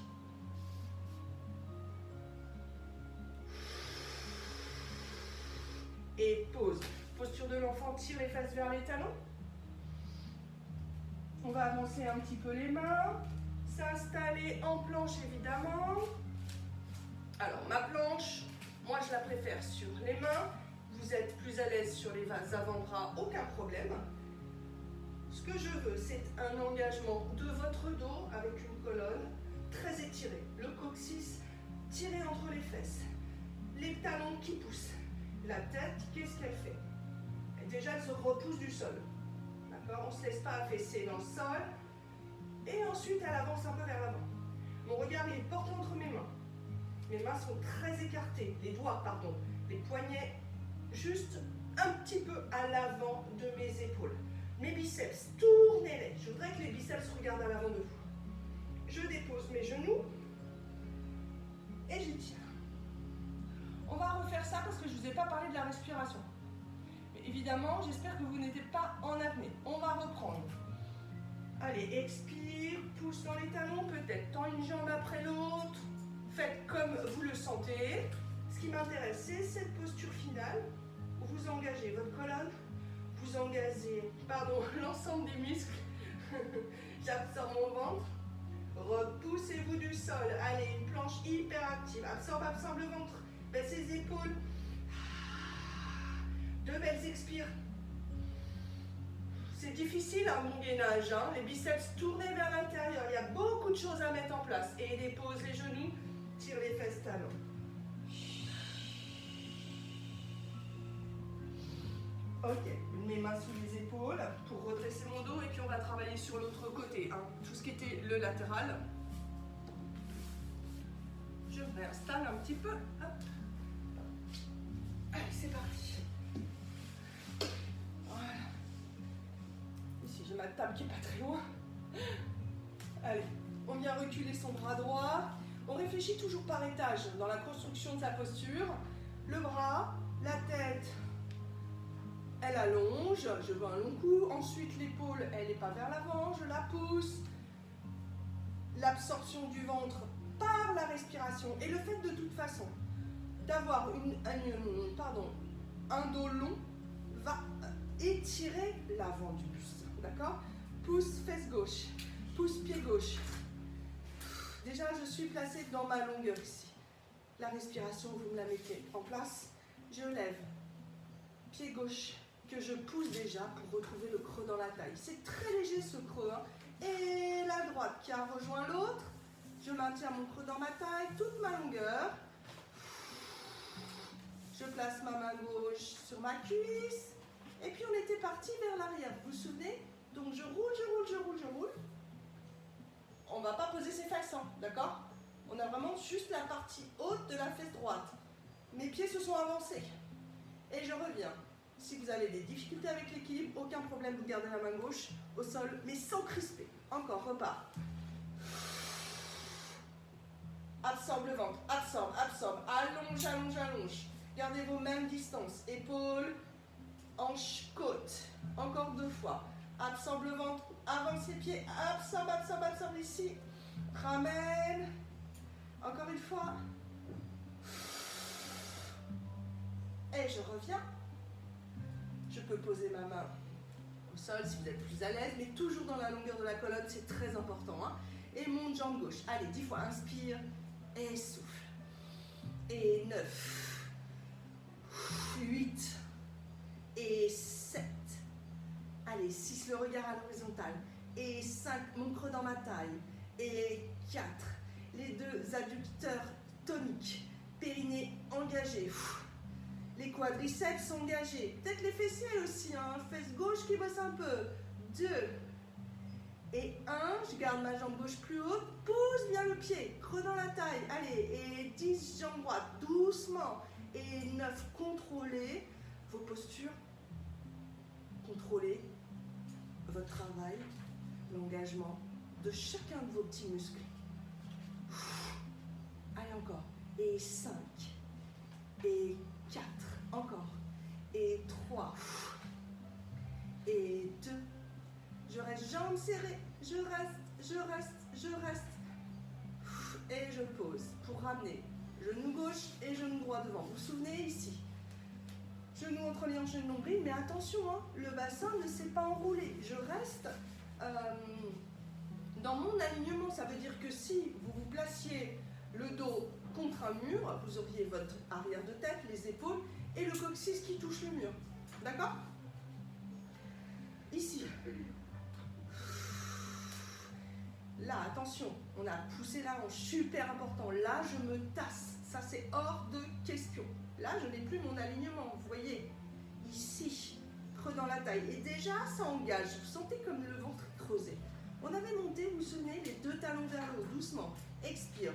Et pause. Posture de l'enfant, tire les fesses vers les talons. On va avancer un petit peu les mains. S'installer en planche évidemment. Alors ma planche, moi je la préfère sur les mains. Vous êtes plus à l'aise sur les avant-bras, aucun problème. Ce que je veux, c'est un engagement de votre dos avec une colonne très étirée. Le coccyx tiré entre les fesses. Les talons qui poussent. La tête, qu'est-ce qu'elle fait? Déjà, elle se repousse du sol. D'accord? On ne se laisse pas affaisser dans le sol. Et ensuite, elle avance un peu vers l'avant. Mon regard, il est porté entre mes mains. Mes mains sont très écartées. Les doigts, pardon. Les poignets, juste un petit peu à l'avant de mes épaules. Mes biceps, tournez-les. Je voudrais que les biceps regardent à l'avant de vous. Je dépose mes genoux et j'étire. On va refaire ça parce que je ne vous ai pas parlé de la respiration. Mais évidemment, j'espère que vous n'êtes pas en apnée. On va reprendre. Allez, expire, pousse dans les talons, peut-être tends une jambe après l'autre. Faites comme vous le sentez. qui m'intéresse, c'est cette posture finale où vous engagez votre colonne, vous engagez, l'ensemble des muscles. J'absorbe mon ventre. Repoussez-vous du sol. Allez, une planche hyper active. Absorbe, absorbe le ventre. Baisse les épaules. Deux belles expires. C'est difficile à mon gainage, hein. Les biceps tournés vers l'intérieur. Il y a beaucoup de choses à mettre en place. Et dépose les genoux, tire les fesses talons. Ok, mes mains sous les épaules pour redresser mon dos et puis on va travailler sur l'autre côté, hein. Tout ce qui était le latéral. Je me réinstalle un petit peu. Hop. Allez, c'est parti. Voilà. Ici, j'ai ma table qui n'est pas très loin. Allez, on vient reculer son bras droit. On réfléchit toujours par étage dans la construction de sa posture. Le bras, la tête, elle allonge, je veux un long cou. Ensuite, l'épaule, elle n'est pas vers l'avant, je la pousse. L'absorption du ventre par la respiration. Et le fait de toute façon d'avoir un dos long va étirer l'avant du buste. D'accord? Pouce fesse gauche, pouce pied gauche. Déjà, je suis placée dans ma longueur ici. La respiration, vous me la mettez en place. Je lève pied gauche que je pousse déjà pour retrouver le creux dans la taille. C'est très léger ce creux, hein. Et la droite qui a rejoint l'autre. Je maintiens mon creux dans ma taille, toute ma longueur. Je place ma main gauche sur ma cuisse. Et puis on était parti vers l'arrière, vous vous souvenez? Donc je roule, je roule, je roule, je roule. On ne va pas poser ses fesses, hein, d'accord? On a vraiment juste la partie haute de la fesse droite. Mes pieds se sont avancés. Et je reviens. Si vous avez des difficultés avec l'équilibre, aucun problème, vous gardez la main gauche au sol, mais sans crisper. Encore, repart. Absorbe le ventre, absorbe, absorbe, allonge, allonge, allonge. Gardez vos mêmes distances. Épaules, hanches, côte. Encore 2 fois. Absorbe le ventre, avance les pieds, absorbe, absorbe, absorbe ici. Ramène. Encore une fois. Et je reviens. Je peux poser ma main au sol si vous êtes plus à l'aise, mais toujours dans la longueur de la colonne, c'est très important, hein. Et monte jambe gauche. Allez, 10 fois. Inspire et souffle. Et 9. 8. Et 7. Allez, 6, le regard à l'horizontale. Et 5, mon creux dans ma taille. Et 4, les 2 adducteurs toniques. Périnée engagé. Les quadriceps engagés. Peut-être les fessiers aussi, hein. Fesse gauche qui bosse un peu. 2. Et 1, je garde ma jambe gauche plus haute. Pousse bien le pied. Creux dans la taille. Allez, et 10, jambe droite. Doucement. Et 9, contrôlez vos postures. Contrôlez votre travail, l'engagement de chacun de vos petits muscles. Allez encore. Et 5. Et 4. Encore. Et 3. Et 2. Je reste jambes serrées. Je reste, je reste, je reste. Et je pose pour ramener genou gauche et genou droit devant. Vous vous souvenez ici? Genou entre les hanches et le nombril, mais attention, hein, le bassin ne s'est pas enroulé. Je reste dans mon alignement. Ça veut dire que si vous vous placiez le dos contre un mur, vous auriez votre arrière de tête, les épaules et le coccyx qui touche le mur. D'accord? Ici. Là, attention, on a poussé la hanche, super important. Là, je me tasse. Ça, c'est hors de question. Là, je n'ai plus mon alignement. Vous voyez, ici, creux dans la taille. Et déjà, ça engage. Vous sentez comme le ventre creusé. On avait monté, vous vous souvenez, les 2 talons vers le haut, doucement. Expire.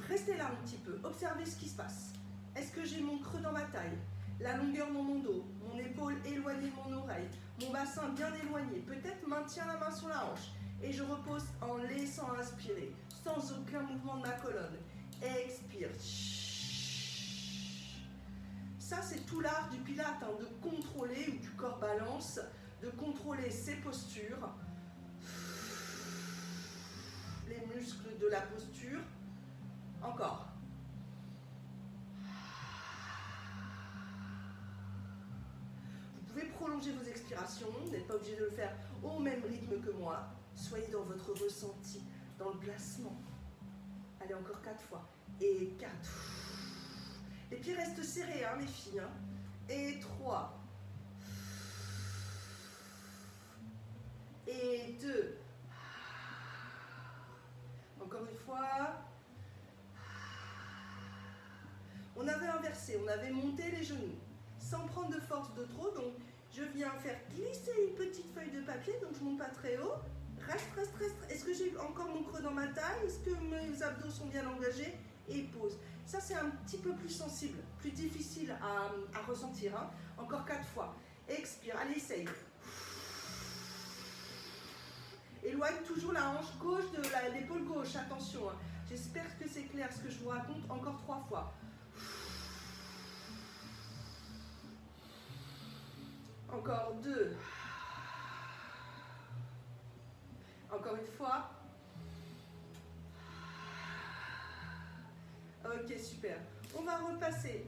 Restez là un petit peu. Observez ce qui se passe. Est-ce que j'ai mon creux dans ma taille? La longueur dans mon dos, mon épaule éloignée de mon oreille, mon bassin bien éloigné. Peut-être maintiens la main sur la hanche. Et je repose en laissant inspirer, sans aucun mouvement de ma colonne. Expire. Ça, c'est tout l'art du pilate, hein, de contrôler, ou du corps balance, de contrôler ses postures, les muscles de la posture. Encore. rallongez vos expirations, vous n'êtes pas obligé de le faire au même rythme que moi. Soyez dans votre ressenti, dans le placement. Allez, encore 4 fois. Et 4. Les pieds restent serrés, hein, les filles. Hein. Et 3. Et 2. Encore une fois. On avait inversé, on avait monté les genoux, sans prendre de force de trop. Donc, je viens faire glisser une petite feuille de papier, donc je ne monte pas très haut. Reste. Est-ce que j'ai encore mon creux dans ma taille? Est-ce que mes abdos sont bien engagés? Et pause. Ça, c'est un petit peu plus sensible, plus difficile à ressentir. Hein. Encore 4 fois. Expire. Allez, essaye. Éloigne toujours la hanche gauche de l'épaule gauche. Attention. Hein. J'espère que c'est clair ce que je vous raconte. Encore 3 fois. Encore 2. Encore une fois. Ok, super. On va repasser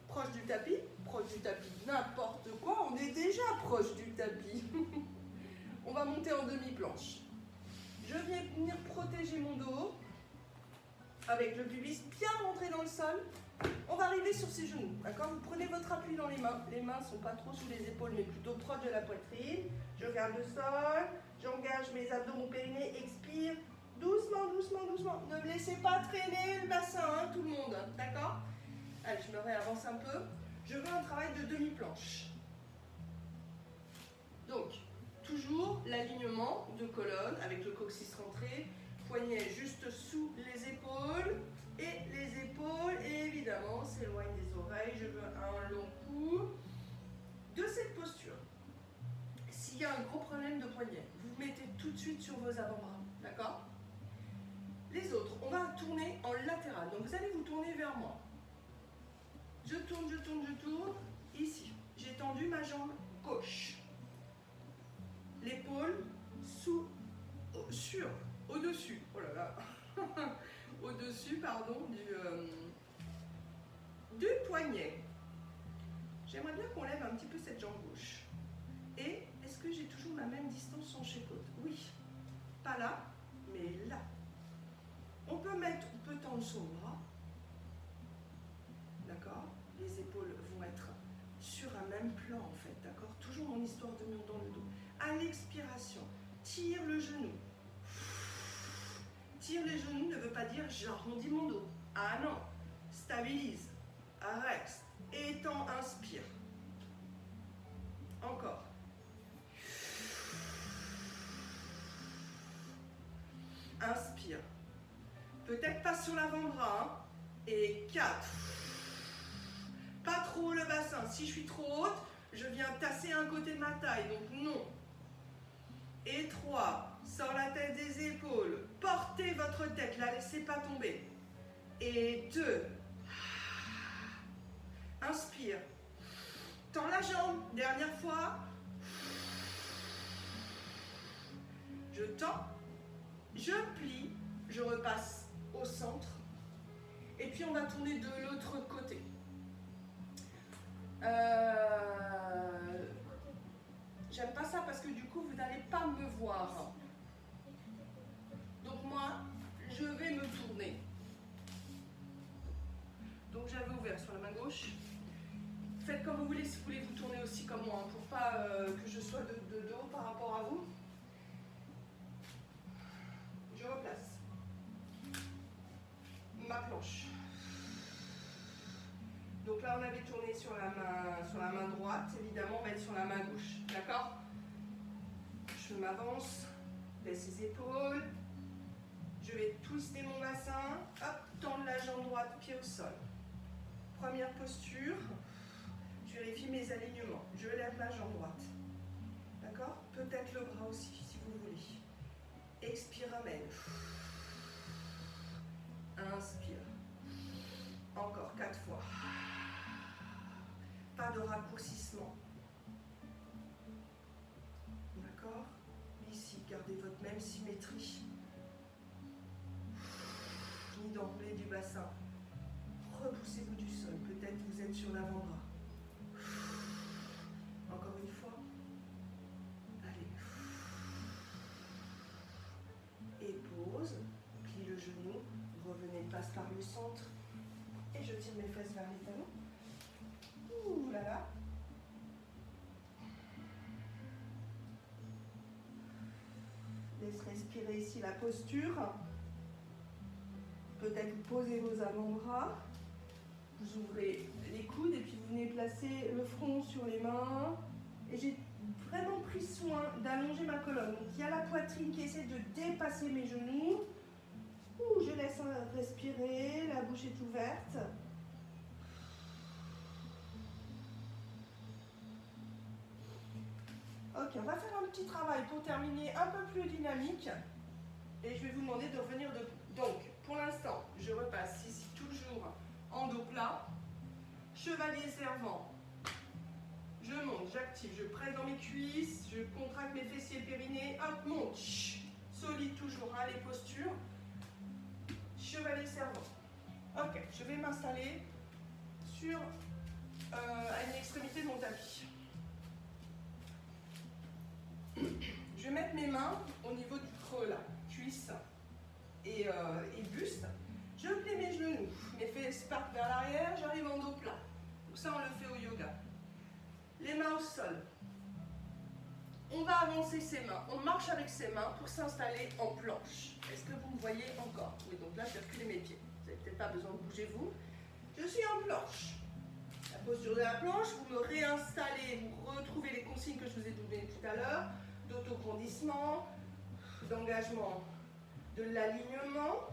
proche du tapis. Proche du tapis, n'importe quoi. On est déjà proche du tapis. On va monter en demi-planche. Je viens venir protéger mon dos avec le pubis bien rentré dans le sol. On va arriver sur ses genoux, d'accord? Vous prenez votre appui dans les mains. Les mains ne sont pas trop sous les épaules, mais plutôt proches de la poitrine. Je regarde le sol. J'engage mes abdos, mon périnée. Expire. Doucement. Ne me laissez pas traîner le bassin, hein, tout le monde. D'accord? Allez, je me réavance un peu. Je veux un travail de demi-planche. Donc, toujours l'alignement de colonne avec le coccyx rentré. Poignets juste sous les épaules. Et les épaules, évidemment, s'éloignent des oreilles. Je veux un long cou. De cette posture, s'il y a un gros problème de poignet, vous vous mettez tout de suite sur vos avant-bras. D'accord? Les autres, on va tourner en latéral. Donc vous allez vous tourner vers moi. Je tourne. Ici, j'ai tendu ma jambe gauche. L'épaule au-dessus. Oh là là. Au-dessus, pardon, du poignet. J'aimerais bien qu'on lève un petit peu cette jambe gauche. Et est-ce que j'ai toujours la même distance hanche-côte? Oui. Pas là, mais là. On peut tendre son bras. D'accord? Les épaules vont être sur un même plan en fait. D'accord? Toujours mon histoire de mur dans le dos. À l'expiration, tire le genou. Tire les genoux ne veut pas dire j'arrondis mon dos. Ah non. Stabilise. Reste. Étends, inspire. Encore. Inspire. Peut-être pas sur l'avant-bras. Hein. Et 4. Pas trop le bassin. Si je suis trop haute, je viens tasser un côté de ma taille. Donc non. Et 3. Sors la tête des épaules. Portez votre tête. La laissez pas tomber. Et 2. Inspire. Tends la jambe. Dernière fois. Je tends. Je plie. Je repasse au centre. Et puis on va tourner de l'autre côté. J'aime pas ça parce que du coup vous n'allez pas me voir. Donc moi, je vais me tourner. Donc j'avais ouvert sur la main gauche. Faites comme vous voulez, si vous voulez vous tourner aussi comme moi, hein, pour pas que je sois de dos par rapport à vous. Je replace ma planche. Donc là, on avait tourné sur la main droite. Évidemment, on va être sur la main gauche. D'accord? Je m'avance, baisse les épaules. Je vais twister mon bassin. Hop, tendre la jambe droite, pied au sol. Première posture. Je vérifie mes alignements. Je lève ma jambe droite. D'accord? Peut-être le bras aussi, si vous voulez. Expire, amène. Inspire. Encore 4 fois. Pas de raccourcissement. D'accord? Ici, gardez votre même symétrie. Ni d'emblée du bassin. Repoussez-vous du sol. Peut-être vous êtes sur l'avant-bras. respirez ici la posture. Peut-être vous posez vos avant-bras. Vous ouvrez les coudes et puis vous venez placer le front sur les mains. Et j'ai vraiment pris soin d'allonger ma colonne. Donc il y a la poitrine qui essaie de dépasser mes genoux. Ouh, je laisse respirer, la bouche est ouverte. Ok, on va faire un petit travail pour terminer un peu plus dynamique. Et je vais vous demander de revenir debout. Donc, pour l'instant, je repasse ici toujours en dos plat. Chevalier servant. Je monte, j'active, je presse dans mes cuisses, je contracte mes fessiers périnés. Hop, monte. Solide toujours, hein, les postures. Chevalier servant. Ok, je vais m'installer sur à une extrémité de mon tapis. Je vais mettre mes mains au niveau du creux là, cuisse et buste. Je plie mes genoux, mes fesses partent vers l'arrière, j'arrive en dos plat. Donc ça on le fait au yoga. Les mains au sol. On va avancer ses mains, on marche avec ses mains pour s'installer en planche. Est-ce que vous me voyez encore? Oui, donc là je vais reculer mes pieds. Vous n'avez peut-être pas besoin de bouger vous. Je suis en planche. La posture de la planche, vous me réinstallez, vous retrouvez les consignes que je vous ai données tout à l'heure, d'autograndissement, d'engagement, de l'alignement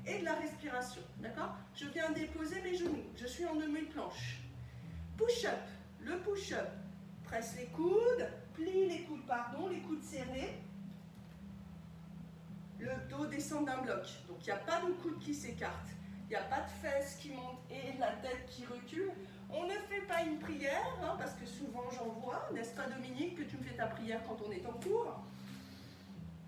et de la respiration. D'accord? Je viens déposer mes genoux. Je suis en demi-planche. Push-up. Le push-up. Presse les coudes, plie les coudes, pardon, les coudes serrés. Le dos descend d'un bloc. Donc il n'y a pas de coude qui s'écarte. Il n'y a pas de fesses qui montent et la tête qui recule. On ne fait pas une prière, hein, parce que souvent j'en vois. N'est-ce pas Dominique que tu me fais ta prière quand on est en cours?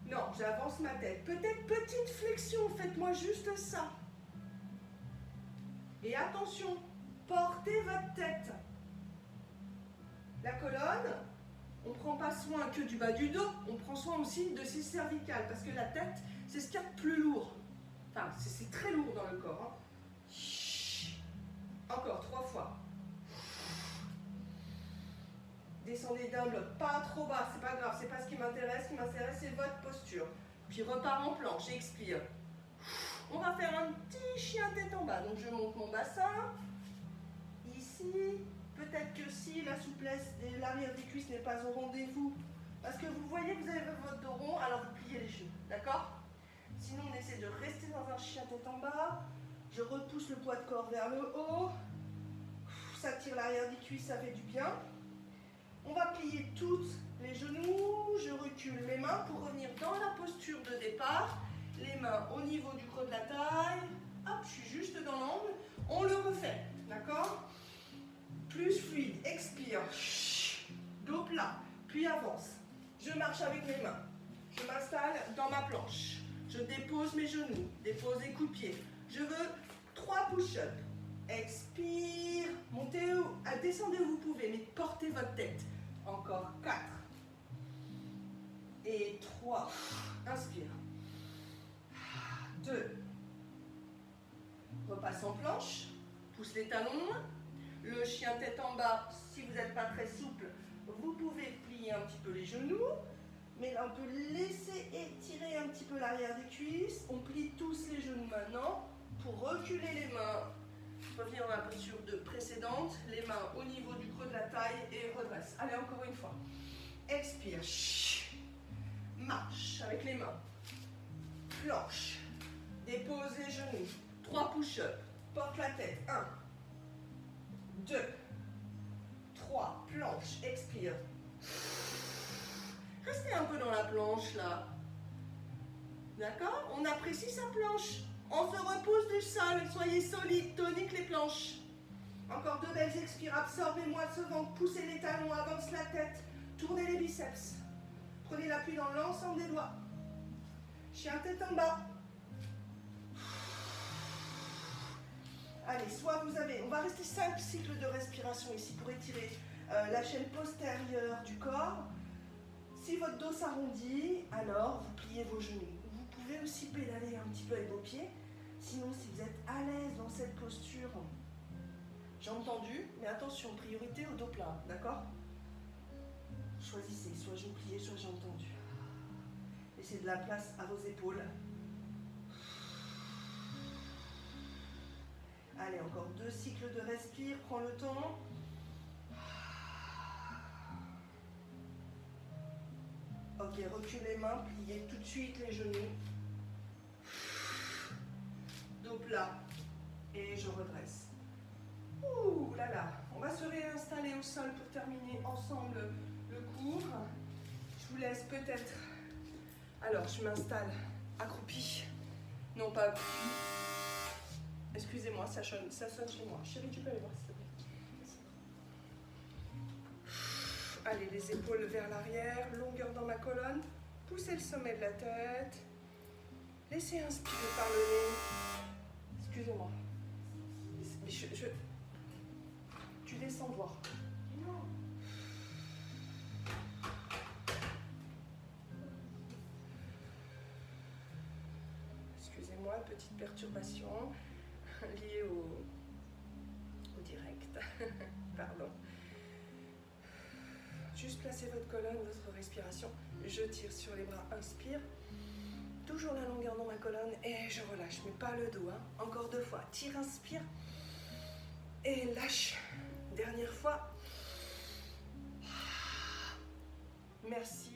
Non, j'avance ma tête. Peut-être petite flexion, faites-moi juste ça. Et attention, portez votre tête. La colonne, on ne prend pas soin que du bas du dos, on prend soin aussi de ses cervicales, parce que la tête, c'est ce qu'il y a de plus lourd. Enfin, c'est très lourd dans le corps. Hein. Encore 3 fois. Descendez d'un bloc, pas trop bas, c'est pas grave, c'est pas ce qui m'intéresse. Ce qui m'intéresse, c'est votre posture. Puis repars en planche, expire. On va faire un petit chien tête en bas. Donc je monte mon bassin. Ici, peut-être que si la souplesse de l'arrière des cuisses n'est pas au rendez-vous, parce que vous voyez que vous avez votre dos rond, alors vous pliez les genoux, d'accord? Sinon, on essaie de rester dans un chien tête en bas. Je repousse le poids de corps vers le haut. Ça tire l'arrière des cuisses, ça fait du bien. On va plier toutes les genoux. Je recule mes mains pour revenir dans la posture de départ. Les mains au niveau du creux de la taille. Hop, je suis juste dans l'angle. On le refait, d'accord? Plus fluide. Expire. Dos plat. Puis avance. Je marche avec mes mains. Je m'installe dans ma planche. Je dépose mes genoux. Dépose les coups de pied. Je veux 3 push-ups. Expire. Montez, descendez où vous pouvez, mais portez votre tête. Encore 4. Et 3. Inspire. 2. Repasse en planche. Pousse les talons. Le chien tête en bas, si vous n'êtes pas très souple, vous pouvez plier un petit peu les genoux. Mais là, on peut laisser étirer un petit peu l'arrière des cuisses. On plie tous les genoux maintenant pour reculer les mains. Revenir dans la posture précédente. Les mains au niveau du creux de la taille et redresse. Allez, encore une fois. Expire. Marche avec les mains. Planche. Dépose les genoux. 3 push-ups. Porte la tête. 1, 2, 3. Planche. Expire. Restez un peu dans la planche là. D'accord? On apprécie sa planche. On se repousse du sol. Soyez solide. Tonique les planches. Encore 2 belles expires. Absorbez-moi ce ventre. Poussez les talons. Avance la tête. Tournez les biceps. Prenez l'appui dans l'ensemble des doigts. Chien tête en bas. Allez, soit vous avez... On va rester 5 cycles de respiration ici pour étirer la chaîne postérieure du corps. Si votre dos s'arrondit, alors vous pliez vos genoux. Vous pouvez aussi pédaler un petit peu avec vos pieds. Sinon, si vous êtes à l'aise dans cette posture, j'ai entendu, mais attention, priorité au dos plat, d'accord? Choisissez, soit genoux pliés, soit j'ai entendu. Et Laissez de la place à vos épaules. Allez, encore 2 cycles de respire, prends le temps. Ok, recule les mains, pliez tout de suite les genoux. Dos plat. Et je redresse. Ouh là là, on va se réinstaller au sol pour terminer ensemble le cours. Je vous laisse peut-être... Alors, je m'installe accroupie. Non, pas accroupie. Excusez-moi, ça sonne chez moi. Chérie, tu peux aller voir s'il te plaît. Allez, les épaules vers l'arrière, longueur dans ma colonne. Poussez le sommet de la tête. Laissez inspirer par le nez. Excusez-moi. Tu descends voir. Excusez-moi, petite perturbation liée au direct. Pardon. Juste placez votre colonne, votre respiration. Je tire sur les bras, inspire. Toujours la longueur dans ma colonne et je relâche, mais pas le dos. Hein. Encore 2 fois. Tire, inspire. Et lâche. Dernière fois. Merci